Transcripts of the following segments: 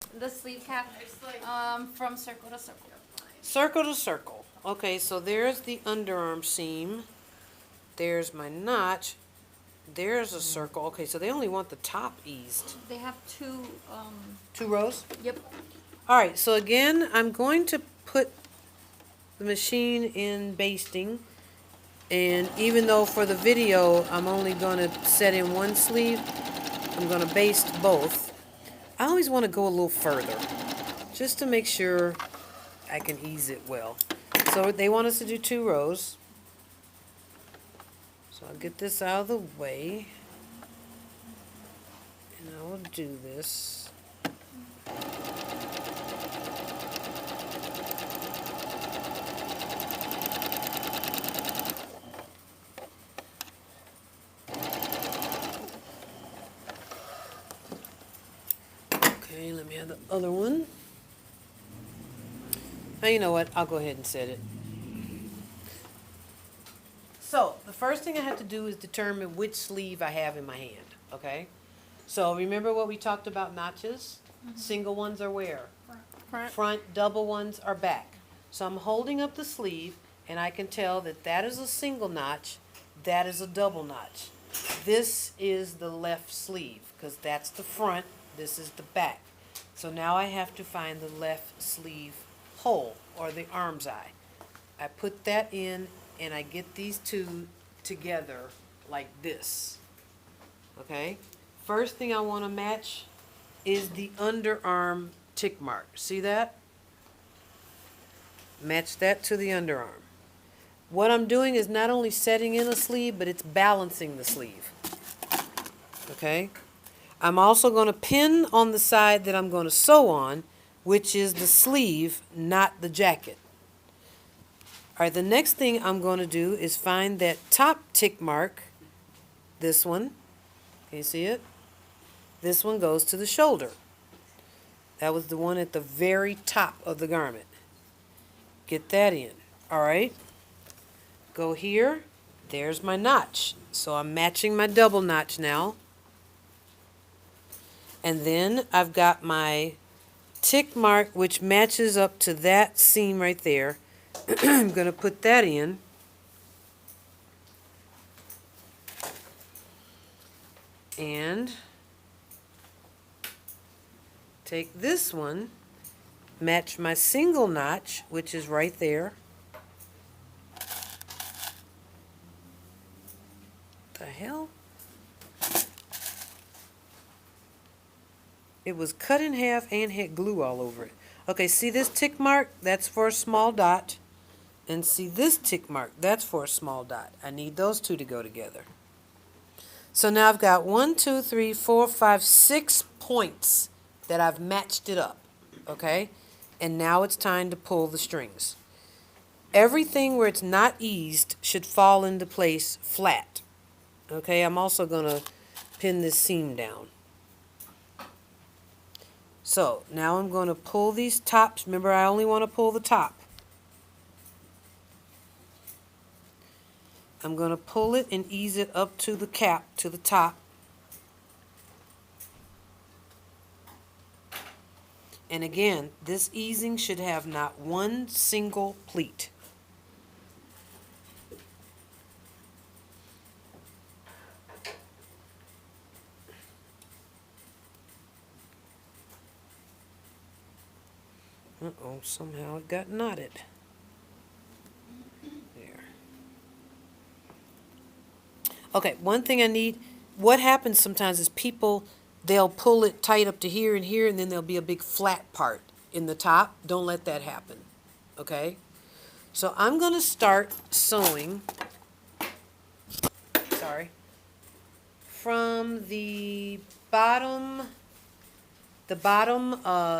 The sleeve cap from circle to circle. Circle to circle. Okay, so there's the underarm seam. There's my notch. There's a circle. Okay, so they only want the top eased. They have two. 2 rows? Yep. All right, so again, I'm going to put the machine in basting. And even though for the video, I'm only going to set in one sleeve, I'm going to baste both. I always want to go a little further, just to make sure I can ease it well. So they want us to do 2 rows. So I'll get this out of the way. And I will do this. Okay, let me have the other one. Now you know what, I'll go ahead and set it. So, the first thing I have to do is determine which sleeve I have in my hand, okay? So remember what we talked about notches? Single ones are where? Front, double ones are back. So I'm holding up the sleeve and I can tell that that is a single notch, that is a double notch. This is the left sleeve because that's the front, this is the back. So now I have to find the left sleeve hole or the arm's eye. I put that in and I get these two together like this. Okay? First thing I want to match is the underarm tick mark. See that? Match that to the underarm. What I'm doing is not only setting in a sleeve, but it's balancing the sleeve. Okay? I'm also going to pin on the side that I'm going to sew on, which is the sleeve, not the jacket. All right, the next thing I'm going to do is find that top tick mark, this one. Can you see it? This one goes to the shoulder. That was the one at the very top of the garment. Get that in. All right. Go here. There's my notch. So I'm matching my double notch now. And then I've got my tick mark, which matches up to that seam right there. I'm going to put that in. And take this one, match my single notch, which is right there. The hell? It was cut in half and had glue all over it. Okay, see this tick mark? That's for a small dot. And see this tick mark? That's for a small dot. I need those two to go together. So now I've got 1, 2, 3, 4, 5, 6 points that I've matched it up. Okay? And now it's time to pull the strings. Everything where it's not eased should fall into place flat. Okay, I'm also going to pin this seam down. So now I'm going to pull these tops. Remember, I only want to pull the top. I'm going to pull it and ease it up to the cap, to the top. And again, this easing should have not one single pleat. Uh-oh, somehow it got knotted. There. Okay, one thing I need, what happens sometimes is people, they'll pull it tight up to here, and then there'll be a big flat part in the top. Don't let that happen, okay? So I'm going to start sewing, from the bottom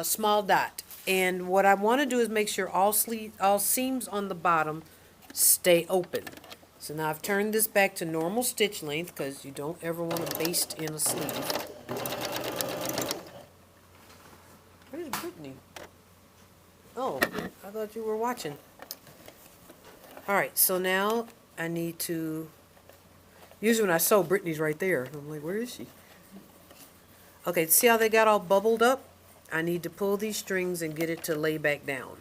small dot. And what I want to do is make sure all seams on the bottom stay open. So now I've turned this back to normal stitch length because you don't ever want to baste in a sleeve. Where's Brittany? Oh, I thought you were watching. Alright, so now I need to... Usually when I sew, Brittany's right there. I'm like, where is she? Okay, see how they got all bubbled up? I need to pull these strings and get it to lay back down.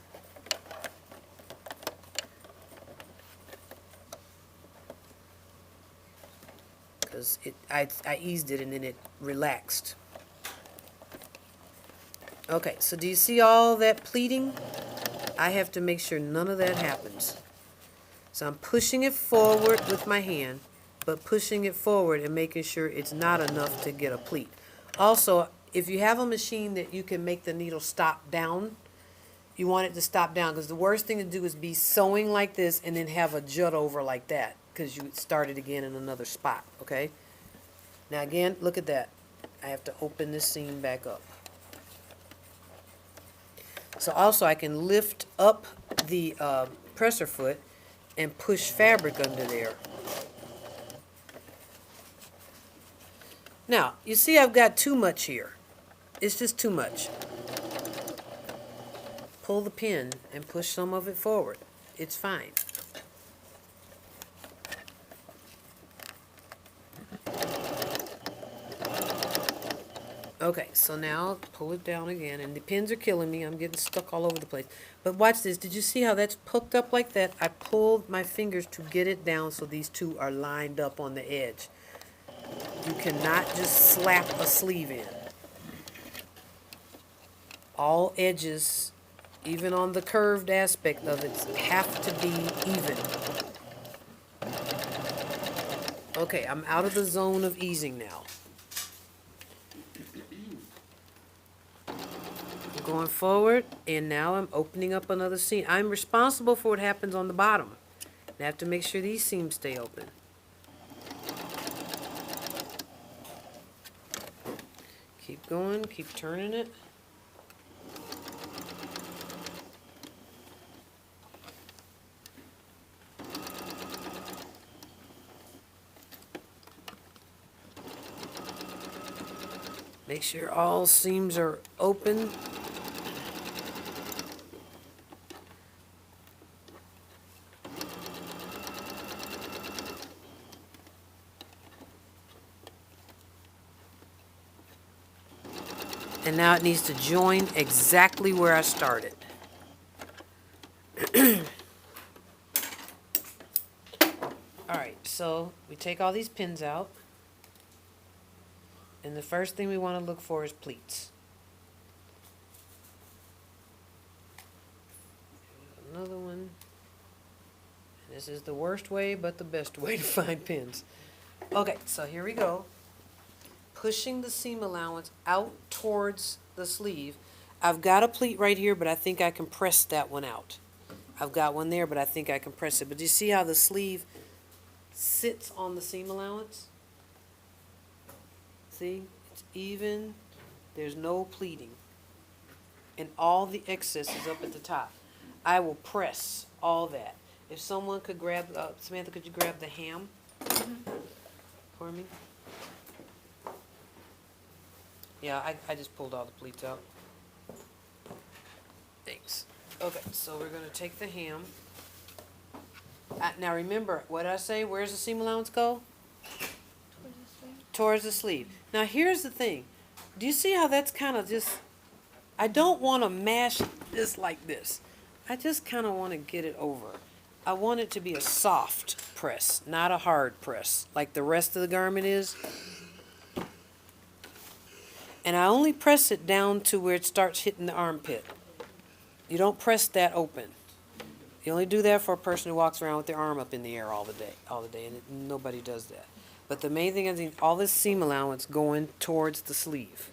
Because I eased it and then it relaxed. Okay, so do you see all that pleating? I have to make sure none of that happens. So I'm pushing it forward with my hand, but pushing it forward and making sure it's not enough to get a pleat. Also, if you have a machine that you can make the needle stop down, you want it to stop down, because the worst thing to do is be sewing like this and then have a jut over like that, because you started again in another spot, okay? Now again, look at that. I have to open this seam back up. So also I can lift up the presser foot and push fabric under there. Now, you see I've got too much here. It's just too much. Pull the pin and push some of it forward. It's fine. Okay, so now pull it down again, and the pins are killing me. I'm getting stuck all over the place. But watch this. Did you see how that's hooked up like that? I pulled my fingers to get it down so these two are lined up on the edge. You cannot just slap a sleeve in. All edges, even on the curved aspect of it, have to be even. Okay, I'm out of the zone of easing now. Going forward, and now I'm opening up another seam. I'm responsible for what happens on the bottom. I have to make sure these seams stay open. Keep going, keep turning it. Make sure all seams are open. And now it needs to join exactly where I started. Alright, so we take all these pins out. And the first thing we want to look for is pleats. Another one. And this is the worst way, but the best way to find pins. Okay, so here we go. Pushing the seam allowance out towards the sleeve. I've got a pleat right here, but I think I can press that one out. I've got one there, but I think I can press it. But do you see how the sleeve sits on the seam allowance? See, it's even, there's no pleating, and all the excess is up at the top. I will press all that. If someone could grab, Samantha, could you grab the ham for me? Yeah, I just pulled all the pleats out. Thanks. Okay, so we're going to take the ham. Now remember, what did I say? Where's the seam allowance go? Towards the sleeve. Now here's the thing. Do you see how that's kind of just, I don't want to mash this like this. I just kind of want to get it over. I want it to be a soft press, not a hard press, like the rest of the garment is. And I only press it down to where it starts hitting the armpit. You don't press that open. You only do that for a person who walks around with their arm up in the air all the day, and nobody does that. But the main thing is all this seam allowance going towards the sleeve.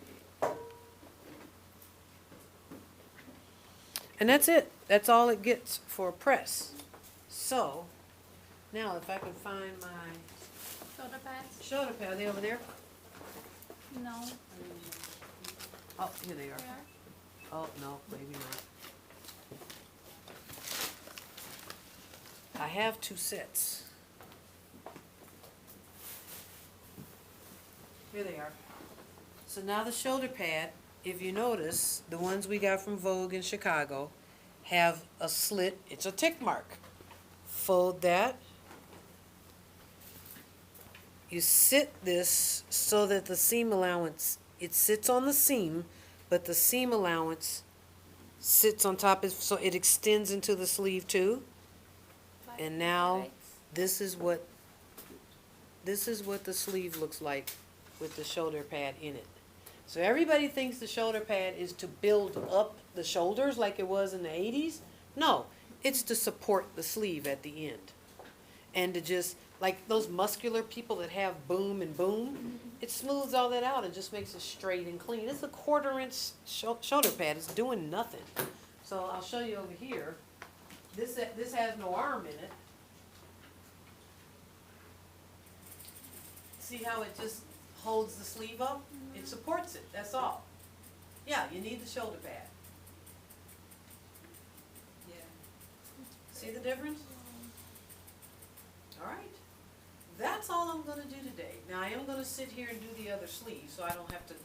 And that's it. That's all it gets for a press. So, now if I can find my Shoulder pads? shoulder pad, are they over there? No. Oh, here they are. Where? Oh, no, maybe not. I have two sets. Here they are. So now the shoulder pad, if you notice, the ones we got from Vogue in Chicago have a slit. It's a tick mark. Fold that. You sit this so that the seam allowance, it sits on the seam but the seam allowance sits on top, so it extends into the sleeve too. And now, this is what the sleeve looks like with the shoulder pad in it. So everybody thinks the shoulder pad is to build up the shoulders like it was in the 80s. No, it's to support the sleeve at the end. And to just, like those muscular people that have boom and boom, it smooths all that out and just makes it straight and clean. It's a 1/4 inch shoulder pad. It's doing nothing. So I'll show you over here. This has no arm in it. See how it just holds the sleeve up? It supports it, that's all. Yeah, you need the shoulder pad. Yeah. See the difference? All right. That's all I'm going to do today. Now I am going to sit here and do the other sleeve so I don't have to